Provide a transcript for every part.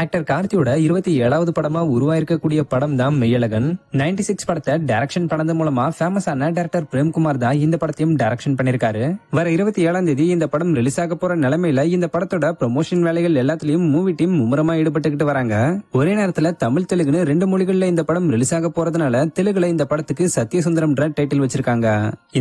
Actor கார்த்தியோட 27வது படமா உருவாயிருக்கக்கூடிய படம் தான் மெய்யழகன். 96 படத்தை டைரக்ஷன் பண்ணது மூலமா ஃபேமஸான டைரக்டர் பிரேம்குமார் தான் இந்த படத்தையும் டைரக்ஷன் பண்ணிருக்காரு. வர 27ஆம் தேதி இந்த படம் ரிலீஸ் ஆக போற நிலைமையில இந்த படத்தோட ப்ரமோஷன் வேலைகள் எல்லாத்துலயும் மூவி டீம் மும்முரமா ஈடுபட்டுக்கிட்டு வராங்க. ஒரே நேரத்துல தமிழ் தெலுங்குன்னு 2 மொழிகள்ல இந்த படம் ரிலீஸ் ஆக போறதுனால தெலுங்குல இந்த படத்துக்கு சத்யசுந்தரம்ன்ற டைட்டில் வச்சிருக்காங்க.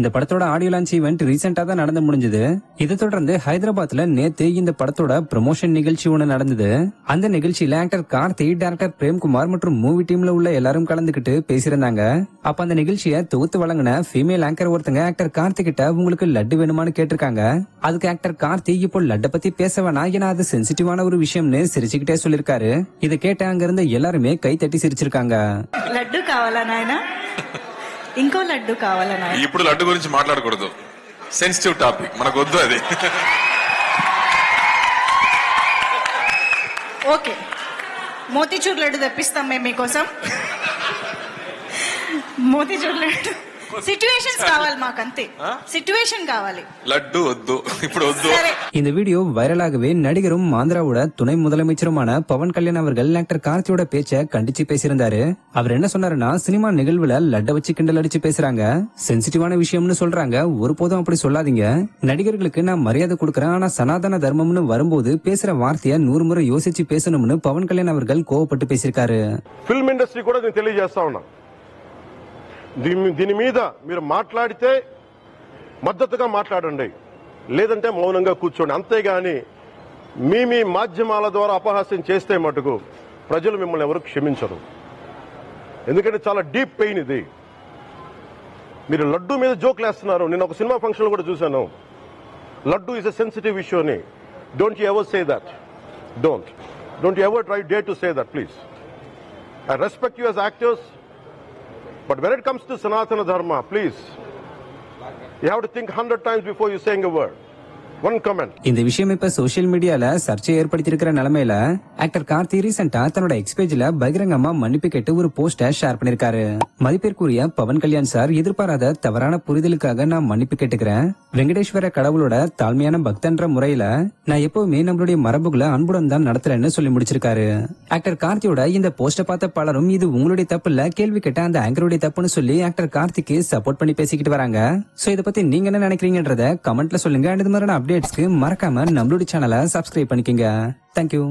இந்த படத்தோட ஆடியோ லான்ச் ஈவென்ட் ரீசெண்டா தான் நடந்து முடிஞ்சது. இதை தொடர்ந்து ஹைதராபாத்ல நேத்து இந்த படத்தோட ப்ரமோஷன் நிகழ்ச்சி ஒண்ணு நடந்தது. அந்த நிகழ்ச்சியில ஆக்டர் கார்த்தி, டைரக்டர் பிரேம்குமார் மற்றும் மூவி டீம்ல உள்ள எல்லாரும் கலந்துகிட்டு பேசியிருந்தாங்க. அப்ப அந்த நிகழ்ச்சியை தொகுத்து வழங்கின ஃபீமேல் ஆங்கர் ஒருத்தங்க ஆக்டர் கார்த்தி கிட்ட உங்களுக்கு லட்டு வேணுமான்னு கேட்டிருக்காங்க. அதுக்கு ஆக்டர் கார்த்தி இப்போ லட்டை பத்தி பேச வேணாம், ஏன்னா அது சென்சிட்டிவான ஒரு விஷயம்னு சிரிச்சுக்கிட்டே சொல்லிருக்காரு. இதை கேட்ட அங்க இருந்த எல்லாருமே கை தட்டி சிரிச்சிருக்காங்க. లడ్డు కావాలా నాయనా, ఇంకో లడ్డు కావాలా నాయనా? ఇప్పుడు లడ్డు గురించి మాట్లాడకూడదు, సెన్సిటివ్ టాపిక్, మనకు వద్దు అది. ఓకే, మోతీచూర్ లడ్డు తెప్పిస్తాం మేము మీకోసం. మోతీచూర్ లడ్డు సిట్యుయేషన్స్ కావాలి, మాకంతే సిట్యుయేషన్ కావాలి. లడ్డు వద్దు, ఇప్పుడు వద్దు. இந்த வீடியோ வைரலாகவே நடிகரும் ஆந்திராவோட துணை முதலமைச்சருமான பவன் கல்யாண் அவர்கள் ஆக்டர் கார்த்தியோட பேச்ச கண்டிச்சு பேசியிருந்தாரு. அவர் என்ன சொன்னாருன்னா, சினிமா நிகழ்வுல லட்டை வச்சு கிண்டல் அடிச்சு பேசுறாங்க, சென்சிட்டிவான விஷயம்னு சொல்றாங்க, ஒருபோதும் அப்படி சொல்லாதீங்க. நடிகர்களுக்கு நான் மரியாதை கொடுக்கறேன், ஆனா சனாதன தர்மம்னு வரும்போது பேசுற வார்த்தைய 100 முறை யோசிச்சு பேசணும்னு பவன் கல்யாண் அவர்கள் கோவப்பட்டு பேசியிருக்காரு. ఫిల్మ్ ఇండస్ట్రీ కూడా నేను తెలియజేస్తా ఉన్నా, దీని మీద మీరు మాట్లాడితే మద్దతుగా మాట్లాడండి, లేదంటే మౌనంగా కూర్చోండి. అంతేగాని మీ మాధ్యమాల ద్వారా అపహాస్యం చేస్తే మటుకు ప్రజలు మిమ్మల్ని ఎవరు క్షమించరు. ఎందుకంటే చాలా డీప్ పెయిన్ ఇది. మీరు లడ్డు మీద జోక్లు వేస్తున్నారు. నేను ఒక సినిమా ఫంక్షన్ కూడా చూశాను. Laddu is a sensitive issue అని. Don't you ever say that. Don't you ever try dare to say that, please. I respect you as actors, but when it comes to Sanatana Dharma, please, you have to think 100 times before you saying a word. One comment. இந்த விஷயம் இப்ப social மீடியால சர்ச்சை ஏற்படுத்தியிருக்கிற நிலைமையில actor Karthi ரீசெண்டா தன்னோட எக்ஸ்பேஜ்ல பகிரங்கமா மன்னிப்பு கேட்டு ஒரு போஸ்ட ஷேர் பண்ணிருக்காரு. மதிப்பிற்குரிய பவன் கல்யாண் சார், எதிர்பாராத தவறான புரிதலுக்காக நான் மன்னிப்பு கேட்டுக்கிறேன். வெங்கடேஸ்வர கடவுளோட தாழ்மையான பக்தன்ற முறையில நான் எப்பவுமே நம்மளுடைய மரபுகளை அன்புடன் தான் நடத்துறேன்னு சொல்லி முடிச்சிருக்காரு. ஆக்டர் கார்த்தியோட இந்த போஸ்ட பார்த்த பலரும் இது உங்களுடைய தப்பு இல்ல, கேள்வி கேட்ட அந்த ஆங்கருடைய தப்புன்னு சொல்லி ஆக்டர் கார்த்திக்கு சப்போர்ட் பண்ணி பேசிக்கிட்டு வராங்க. சோ இதை பத்தி நீங்க என்ன நினைக்கிறீங்கன்றத கமெண்ட்ல சொல்லுங்க. இது மாதிரி அப்டேட்ஸ்க்கு மறக்காம நம்மளுடைய சேனலை சப்ஸ்கிரைப் பண்ணிக்கங்க. தேங்க்யூ.